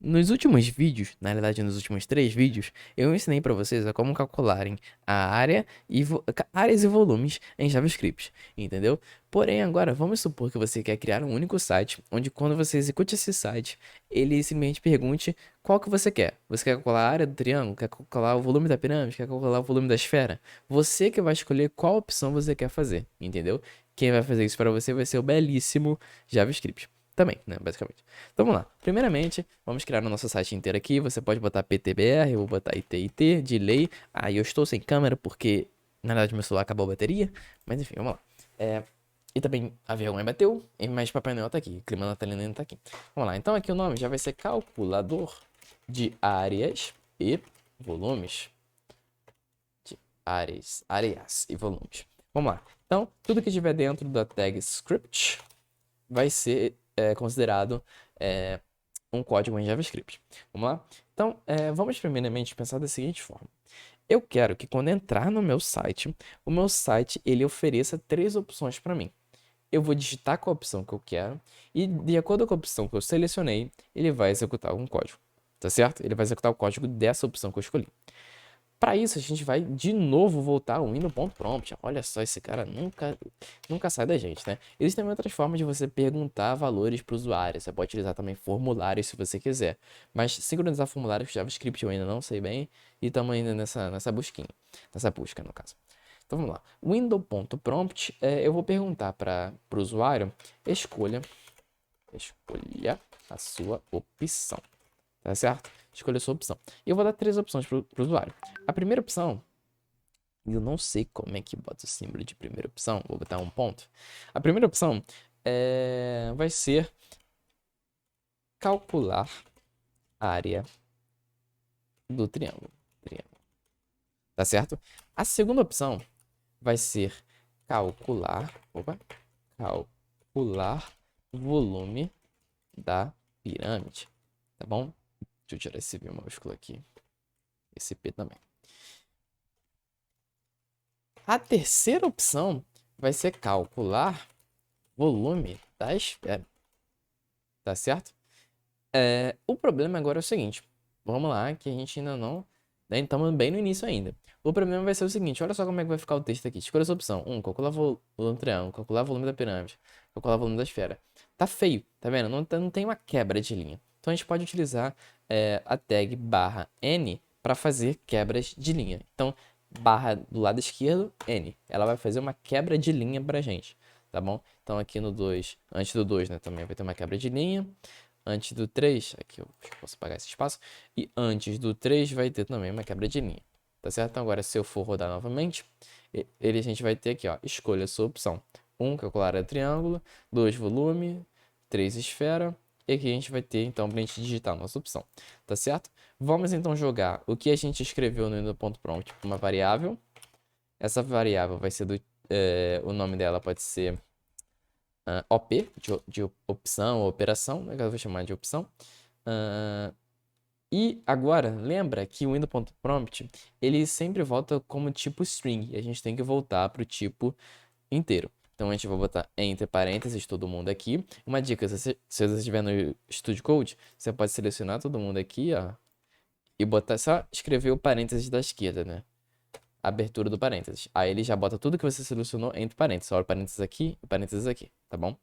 Nos últimos vídeos, na realidade nos últimos 3 vídeos, eu ensinei para vocês a como calcularem a área e áreas e volumes em JavaScript, entendeu? Porém, agora vamos supor que você quer criar um único site, onde quando você execute esse site, ele simplesmente pergunte qual que você quer. Você quer calcular a área do triângulo, quer calcular o volume da pirâmide, quer calcular o volume da esfera? Você que vai escolher qual opção você quer fazer, entendeu? Quem vai fazer isso para você vai ser o belíssimo JavaScript. Também, né, basicamente. Então vamos lá. Primeiramente, vamos criar o nosso site inteiro aqui. Você pode botar PTBR, eu vou botar ITIT, delay. Eu estou sem câmera porque, na verdade, meu celular acabou a bateria. Mas enfim, vamos lá. E também a vergonha bateu, mas Papai Noel tá aqui. Clima natalino tá aqui. Vamos lá. Então aqui o nome já vai ser calculador de áreas e volumes. De áreas e volumes. Vamos lá. Então, tudo que estiver dentro da tag script vai ser considerado um código em JavaScript. Vamos lá? Então, vamos primeiramente pensar da seguinte forma. Eu quero que quando entrar no meu site, o meu site ele ofereça 3 opções para mim. Eu vou digitar qual opção que eu quero e de acordo com a opção que eu selecionei, ele vai executar algum código. Tá certo? Ele vai executar o código dessa opção que eu escolhi. Para isso, a gente vai de novo voltar ao window.prompt. Olha só, esse cara nunca sai da gente, né? Existem também outras formas de você perguntar valores para o usuário. Você pode utilizar também formulários se você quiser. Mas sincronizar formulários com JavaScript eu ainda não sei bem. E estamos ainda nessa busquinha. Nessa busca, no caso. Então vamos lá. Window.prompt, eu vou perguntar para o usuário, escolha a sua opção. Tá certo? Escolha a sua opção. E eu vou dar 3 opções para o usuário. A primeira opção, eu não sei como é que bota o símbolo de primeira opção, vou botar um ponto. A primeira opção vai ser calcular a área do triângulo. Tá certo? A segunda opção vai ser calcular o volume da pirâmide. Tá bom? Deixa eu tirar esse V maiúsculo aqui. Esse P também. A terceira opção vai ser calcular volume da esfera. Tá certo? O problema agora é o seguinte. Vamos lá, que a gente ainda não... Estamos bem no início ainda. O problema vai ser o seguinte. Olha só como é que vai ficar o texto aqui. Escolha a sua opção. Calcular volume do triângulo. Calcular o volume da pirâmide. Calcular o volume da esfera. Tá feio, tá vendo? Não tem uma quebra de linha. Então a gente pode utilizar a tag /n para fazer quebras de linha. Então, barra do lado esquerdo, n. Ela vai fazer uma quebra de linha pra gente, tá bom? Então aqui no 2, antes do 2, né, também vai ter uma quebra de linha. Antes do 3, aqui eu posso apagar esse espaço. E antes do 3 vai ter também uma quebra de linha. Tá certo? Então agora se eu for rodar novamente, a gente vai ter aqui, ó, escolha a sua opção. 1, calcular área do triângulo. 2, volume. 3, esfera. E aqui a gente vai ter, então, para a gente digitar a nossa opção. Tá certo? Vamos então jogar o que a gente escreveu no window.prompt para uma variável. Essa variável vai ser o nome dela pode ser OP, de opção ou operação, né, que eu vou chamar de opção. E agora, lembra que o window.prompt, ele sempre volta como tipo string, e a gente tem que voltar para o tipo inteiro. Então a gente vai botar entre parênteses todo mundo aqui. Uma dica, se você estiver no Studio Code, você pode selecionar todo mundo aqui, ó, e botar só escrever o parênteses da esquerda, né? Abertura do parênteses. Aí ele já bota tudo que você selecionou entre parênteses. Olha o parênteses aqui e parênteses aqui, tá bom?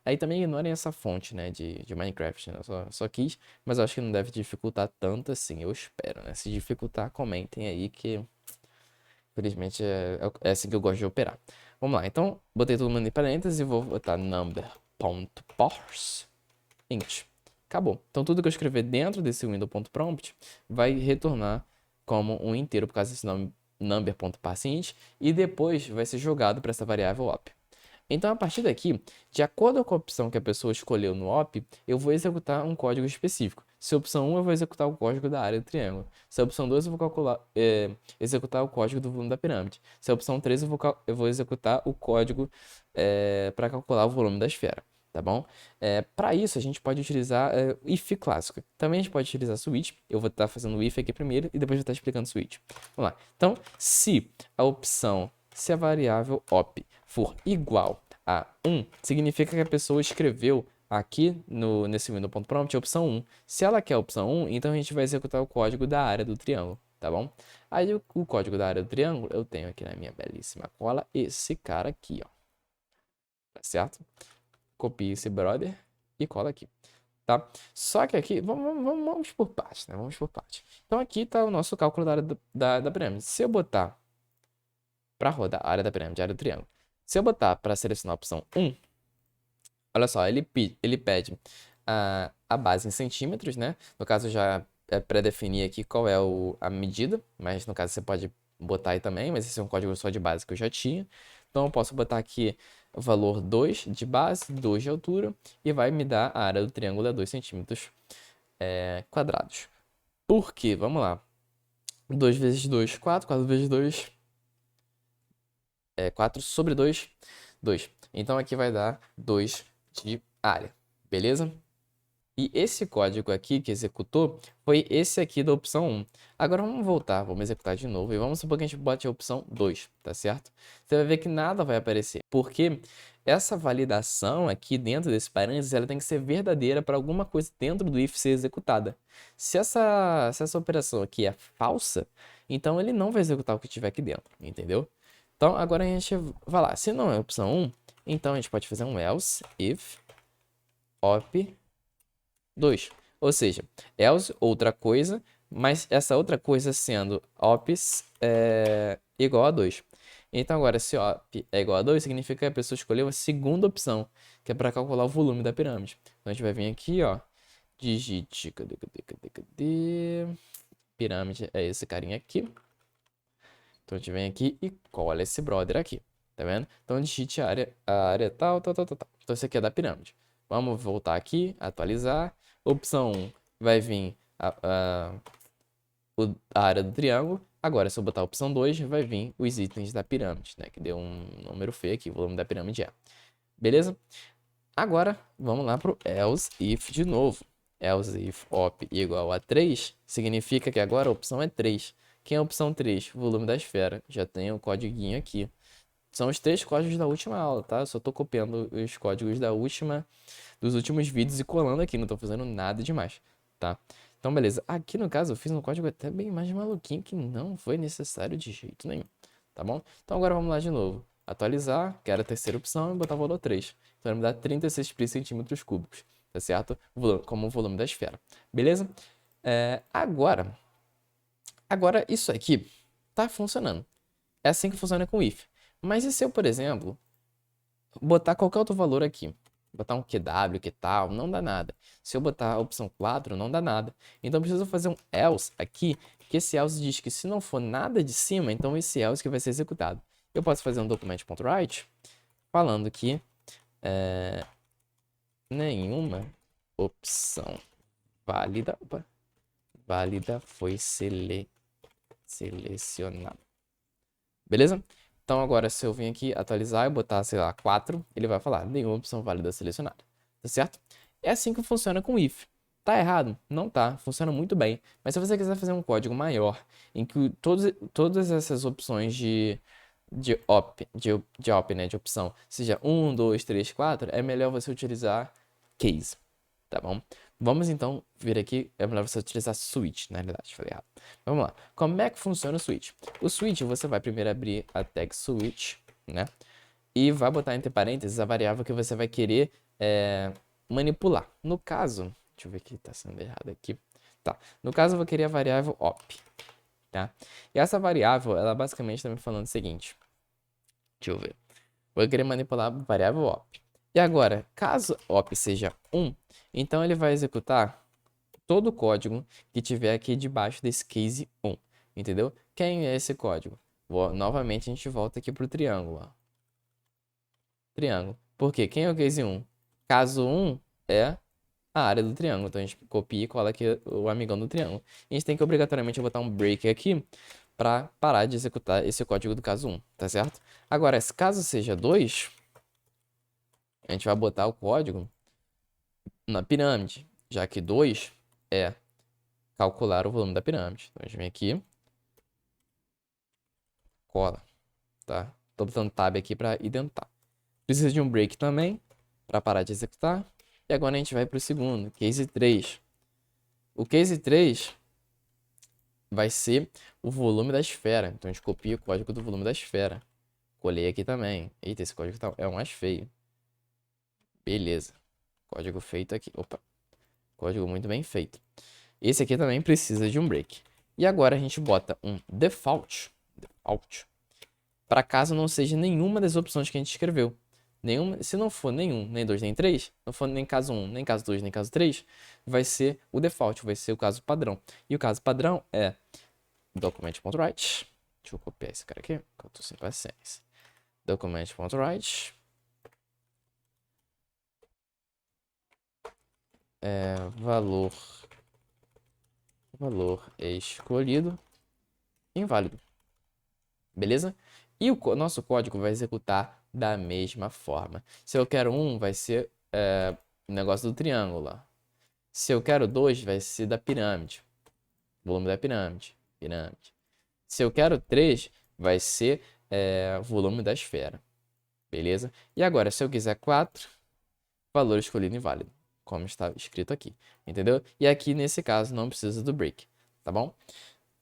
Aí também ignorem essa fonte, né, de Minecraft, né? Só quis, mas eu acho que não deve dificultar tanto assim, eu espero, né? Se dificultar, comentem aí que, infelizmente, é assim que eu gosto de operar. Vamos lá, então, botei todo mundo em parênteses e vou botar number.parse int. Acabou. Então, tudo que eu escrever dentro desse window.prompt vai retornar como um inteiro por causa desse nome number.parseInt e depois vai ser jogado para essa variável op. Então, a partir daqui, de acordo com a opção que a pessoa escolheu no op, eu vou executar um código específico. Se a opção 1, eu vou executar o código da área do triângulo. Se a opção 2, eu vou executar o código do volume da pirâmide. Se a opção 3, eu vou executar o código para calcular o volume da esfera. Tá bom? Para isso, a gente pode utilizar if clássico. Também a gente pode utilizar switch. Eu vou estar fazendo o if aqui primeiro e depois vou estar explicando switch. Vamos lá. Então, se a variável op for igual a 1, significa que a pessoa escreveu aqui nesse window.prompt, opção 1. Se ela quer a opção 1, então a gente vai executar o código da área do triângulo, tá bom? Aí o código da área do triângulo, eu tenho aqui na minha belíssima cola esse cara aqui, ó. Tá certo? Copio esse brother e cola aqui, tá? Só que aqui, vamos por parte, né? Vamos por parte. Então aqui tá o nosso cálculo da área da pirâmide. Se eu botar para rodar a área da pirâmide, a área do triângulo. Se eu botar para selecionar a opção 1, olha só, ele pede a base em centímetros, né? No caso, já pré-defini aqui qual é a medida, mas no caso você pode botar aí também, mas esse é um código só de base que eu já tinha. Então eu posso botar aqui o valor 2 de base, 2 de altura, e vai me dar a área do triângulo a 2 centímetros quadrados. Por quê? Vamos lá. 2 vezes 2, 4. 4 vezes 2, 4 sobre 2, 2. Então aqui vai dar 2 de área, beleza? E esse código aqui que executou foi esse aqui da opção 1. Agora vamos voltar, vamos executar de novo e vamos supor que a gente bote a opção 2, tá certo? Você vai ver que nada vai aparecer, porque essa validação aqui dentro desse parênteses, ela tem que ser verdadeira para alguma coisa dentro do if ser executada. Se essa operação aqui é falsa, então ele não vai executar o que tiver aqui dentro, entendeu? Então agora a gente vai lá, se não é a opção 1, então a gente pode fazer um else if op 2. Ou seja, else, outra coisa, mas essa outra coisa sendo ops igual a 2. Então agora, se op é igual a 2, significa que a pessoa escolheu a segunda opção, que é para calcular o volume da pirâmide. Então a gente vai vir aqui, ó, digite, cadê? Pirâmide é esse carinha aqui. Então a gente vem aqui e cola esse brother aqui, tá vendo? Então digite a área tal. Então esse aqui é da pirâmide. Vamos voltar aqui, atualizar. Opção 1 vai vir a área do triângulo. Agora, se eu botar a opção 2, vai vir os itens da pirâmide, né? Que deu um número feio aqui, o volume da pirâmide é. Beleza? Agora, vamos lá pro else if de novo. Else if op igual a 3, significa que agora a opção é 3. Quem é a opção 3? Volume da esfera. Já tem o códiguinho aqui. São os 3 códigos da última aula, tá? Eu só tô copiando os códigos dos últimos vídeos e colando aqui, não tô fazendo nada demais, tá? Então, beleza. Aqui, no caso, eu fiz um código até bem mais maluquinho que não foi necessário de jeito nenhum, tá bom? Então, agora vamos lá de novo. Atualizar, que era a terceira opção, e botar o valor 3. Então, vai me dar 36 por centímetros cúbicos, tá certo? Como o volume da esfera. Beleza? Agora, isso aqui tá funcionando. É assim que funciona com o if. Mas e se eu, por exemplo, botar qualquer outro valor aqui? Botar um QW, que tal, não dá nada. Se eu botar a opção 4, não dá nada. Então eu preciso fazer um else aqui, que esse else diz que se não for nada de cima, então esse else que vai ser executado. Eu posso fazer um document.write falando que nenhuma opção válida foi selecionada. Beleza? Então agora se eu vir aqui atualizar e botar, sei lá, 4, ele vai falar nenhuma opção válida selecionada. Tá certo? É assim que funciona com if. Tá errado? Não tá. Funciona muito bem. Mas se você quiser fazer um código maior, em que todas essas opções de op, né, de opção, seja 1, 2, 3, 4, é melhor você utilizar case, tá bom? Vamos então vir aqui, é melhor você utilizar switch, na realidade, falei errado. Vamos lá, como é que funciona o switch? O switch, você vai primeiro abrir a tag switch, né? E vai botar entre parênteses a variável que você vai querer manipular. No caso, deixa eu ver o que tá sendo errado aqui. Tá, no caso eu vou querer a variável op, tá? E essa variável, ela basicamente está me falando o seguinte. Deixa eu ver. Vou querer manipular a variável op. E agora, caso op seja 1, então ele vai executar todo o código que tiver aqui debaixo desse case 1. Entendeu? Quem é esse código? Novamente a gente volta aqui pro triângulo. Ó. Triângulo. Por quê? Quem é o case 1? Caso 1 é a área do triângulo. Então a gente copia e cola aqui o amigão do triângulo. E a gente tem que obrigatoriamente botar um break aqui para parar de executar esse código do caso 1, tá certo? Agora, se caso seja 2, a gente vai botar o código na pirâmide, já que 2 é calcular o volume da pirâmide. Então a gente vem aqui, cola, tá? Tô botando tab aqui para identar. Precisa de um break também para parar de executar. E agora a gente vai para o segundo, case 3. O case 3 vai ser o volume da esfera. Então a gente copia o código do volume da esfera. Colei aqui também. Eita, esse código é o mais feio. Beleza. Código feito aqui. Opa. Código muito bem feito. Esse aqui também precisa de um break. E agora a gente bota um default. Para caso não seja nenhuma das opções que a gente escreveu. Se não for nenhum, nem dois, nem três, não for nem caso 1, nem caso 2, nem caso 3, vai ser o default, vai ser o caso padrão. E o caso padrão é document.write. Deixa eu copiar esse cara aqui, que eu tô sem paciência. Document.write. Valor escolhido inválido. Beleza? E o nosso código vai executar da mesma forma. Se eu quero 1, vai ser o negócio do triângulo lá. Se eu quero 2, vai ser da pirâmide. Volume da pirâmide. Se eu quero 3, vai ser volume da esfera. Beleza? E agora, se eu quiser 4, valor escolhido inválido. Como está escrito aqui. Entendeu? E aqui, nesse caso, não precisa do break. Tá bom?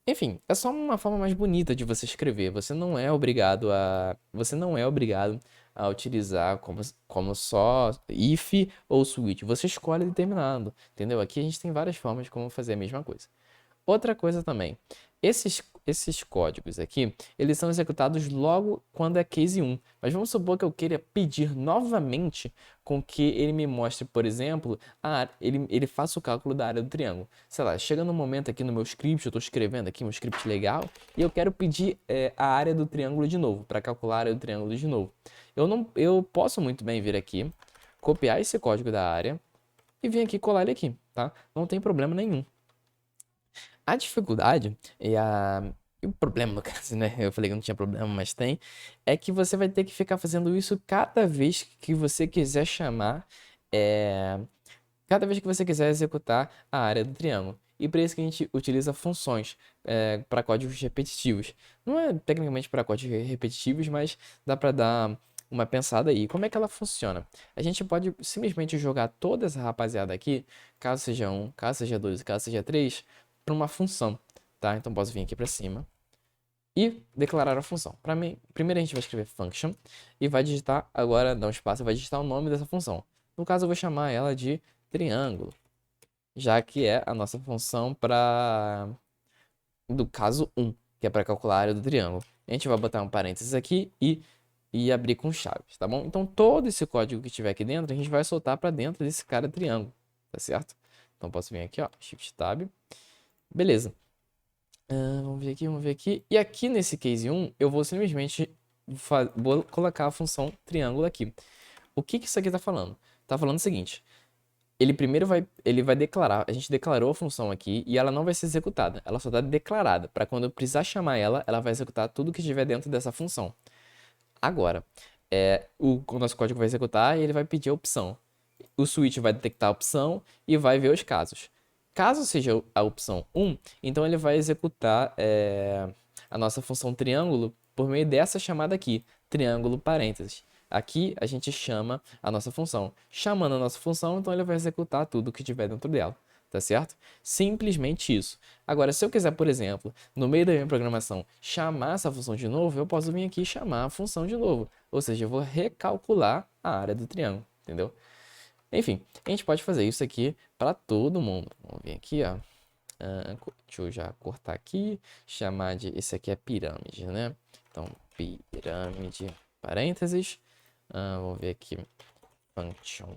Enfim, é só uma forma mais bonita de você escrever. Você não é obrigado a utilizar como só if ou switch. Você escolhe determinado, entendeu? Aqui a gente tem várias formas de como fazer a mesma coisa. Outra coisa também, esses códigos aqui, eles são executados logo quando é case 1. Mas vamos supor que eu queira pedir novamente com que ele me mostre, por exemplo, ele faça o cálculo da área do triângulo. Sei lá, chega no momento aqui no meu script, eu estou escrevendo aqui um script legal, e eu quero pedir a área do triângulo de novo, para calcular a área do triângulo de novo. Eu posso muito bem vir aqui, copiar esse código da área, e vir aqui colar ele aqui, tá? Não tem problema nenhum. A dificuldade e o problema, no caso, né? Eu falei que não tinha problema, mas tem. É que você vai ter que ficar fazendo isso cada vez que você quiser chamar. Cada vez que você quiser executar a área do triângulo. E para isso que a gente utiliza funções para códigos repetitivos. Não é tecnicamente para códigos repetitivos, mas dá para dar uma pensada aí. Como é que ela funciona? A gente pode simplesmente jogar toda essa rapaziada aqui, caso seja 1, caso seja 2 e caso seja 3, para uma função, tá? Então posso vir aqui para cima e declarar a função. Para mim, primeiro a gente vai escrever function e vai digitar, agora dá um espaço, vai digitar o nome dessa função. No caso eu vou chamar ela de triângulo, já que é a nossa função do caso 1, que é para calcular a área do triângulo. A gente vai botar um parênteses aqui e abrir com chaves, tá bom? Então todo esse código que tiver aqui dentro, a gente vai soltar para dentro desse cara triângulo, tá certo? Então posso vir aqui, ó, Shift Tab. Beleza. Vamos ver aqui. E aqui nesse case 1, eu vou simplesmente vou colocar a função triângulo aqui. O que isso aqui tá falando? Tá falando o seguinte. Ele vai declarar, a gente declarou a função aqui e ela não vai ser executada. Ela só está declarada. Para quando eu precisar chamar ela, ela vai executar tudo que estiver dentro dessa função. Agora, o nosso código vai executar e ele vai pedir a opção. O switch vai detectar a opção e vai ver os casos. Caso seja a opção 1, então ele vai executar a nossa função triângulo por meio dessa chamada aqui, triângulo parênteses. Aqui a gente chama a nossa função. Chamando a nossa função, então ele vai executar tudo que tiver dentro dela, tá certo? Simplesmente isso. Agora, se eu quiser, por exemplo, no meio da minha programação, chamar essa função de novo, eu posso vir aqui e chamar a função de novo. Ou seja, eu vou recalcular a área do triângulo, entendeu? Enfim, a gente pode fazer isso aqui para todo mundo. Vamos vir aqui, ó. Deixa eu já cortar aqui, chamar de... Esse aqui é pirâmide, né? Então, pirâmide, parênteses. Vamos ver aqui, function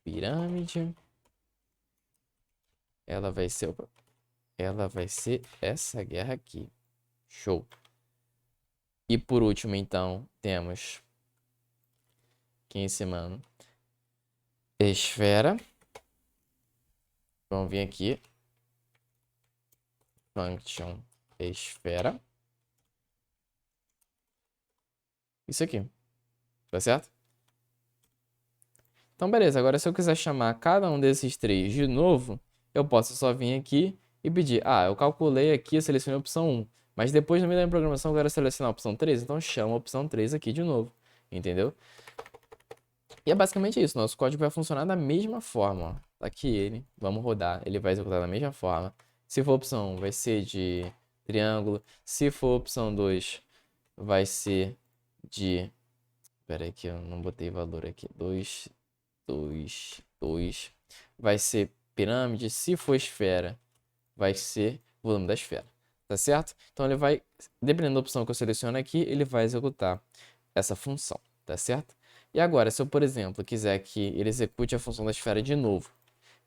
pirâmide. Ela vai ser essa guerra aqui. Show. E por último, então, temos aqui em cima esfera. Vamos vir aqui. Function esfera. Isso aqui. Tá certo? Então, beleza. Agora, se eu quiser chamar cada um desses três de novo, eu posso só vir aqui e pedir. Eu calculei aqui, eu selecionei a opção 1. Mas depois, no meio da minha programação, eu quero selecionar a opção 3. Então, chama a opção 3 aqui de novo. Entendeu? E é basicamente isso. Nosso código vai funcionar da mesma forma, ó. Tá aqui ele. Vamos rodar. Ele vai executar da mesma forma. Se for opção 1, vai ser de triângulo. Se for opção 2, vai ser de... Pera aí que eu não botei valor aqui. 2, 2, 2. Vai ser pirâmide. Se for esfera, vai ser volume da esfera. Tá certo? Então ele vai, dependendo da opção que eu seleciono aqui, ele vai executar essa função. Tá certo? E agora, se eu, por exemplo, quiser que ele execute a função da esfera de novo,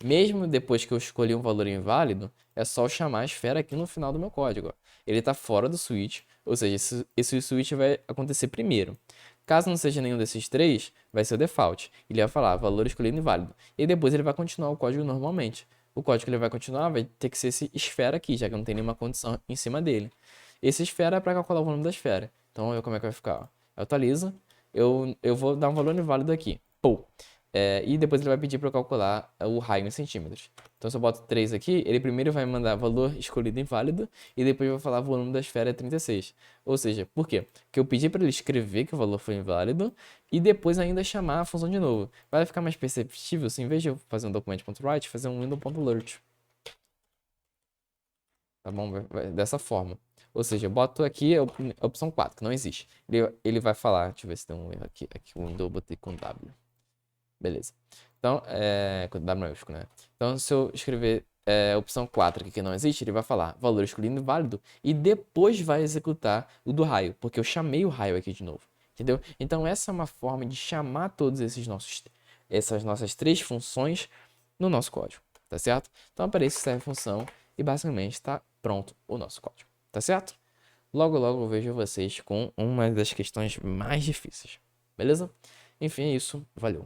mesmo depois que eu escolhi um valor inválido, é só eu chamar a esfera aqui no final do meu código, ó. Ele está fora do switch, ou seja, esse switch vai acontecer primeiro. Caso não seja nenhum desses três, vai ser o default. Ele vai falar valor escolhido inválido. E depois ele vai continuar o código normalmente. O código que ele vai continuar vai ter que ser esse esfera aqui, já que não tem nenhuma condição em cima dele. Esse esfera é para calcular o volume da esfera. Então, olha como é que vai ficar. Ó. Eu atualizo, eu vou dar um valor inválido aqui. Pô. E depois ele vai pedir para eu calcular o raio em centímetros. Então, se eu boto 3 aqui, ele primeiro vai mandar valor escolhido inválido e depois vai falar o volume da esfera é 36. Ou seja, por quê? Porque eu pedi para ele escrever que o valor foi inválido e depois ainda chamar a função de novo. Vai ficar mais perceptível se, em vez de eu fazer um document.write, fazer um window.alert. Tá bom? Dessa forma. Ou seja, eu boto aqui a opção 4, que não existe. Ele vai falar, deixa eu ver se tem um erro aqui. Aqui o window eu botei com W. Beleza. Então, com W maiúsculo, né? Então, se eu escrever opção 4 aqui que não existe, ele vai falar valor escolhido inválido e depois vai executar o do raio, porque eu chamei o raio aqui de novo. Entendeu? Então, essa é uma forma de chamar todos essas nossas três funções no nosso código, tá certo? Então, para isso serve a função e basicamente está pronto o nosso código, tá certo? Logo, logo eu vejo vocês com uma das questões mais difíceis, beleza? Enfim, é isso. Valeu.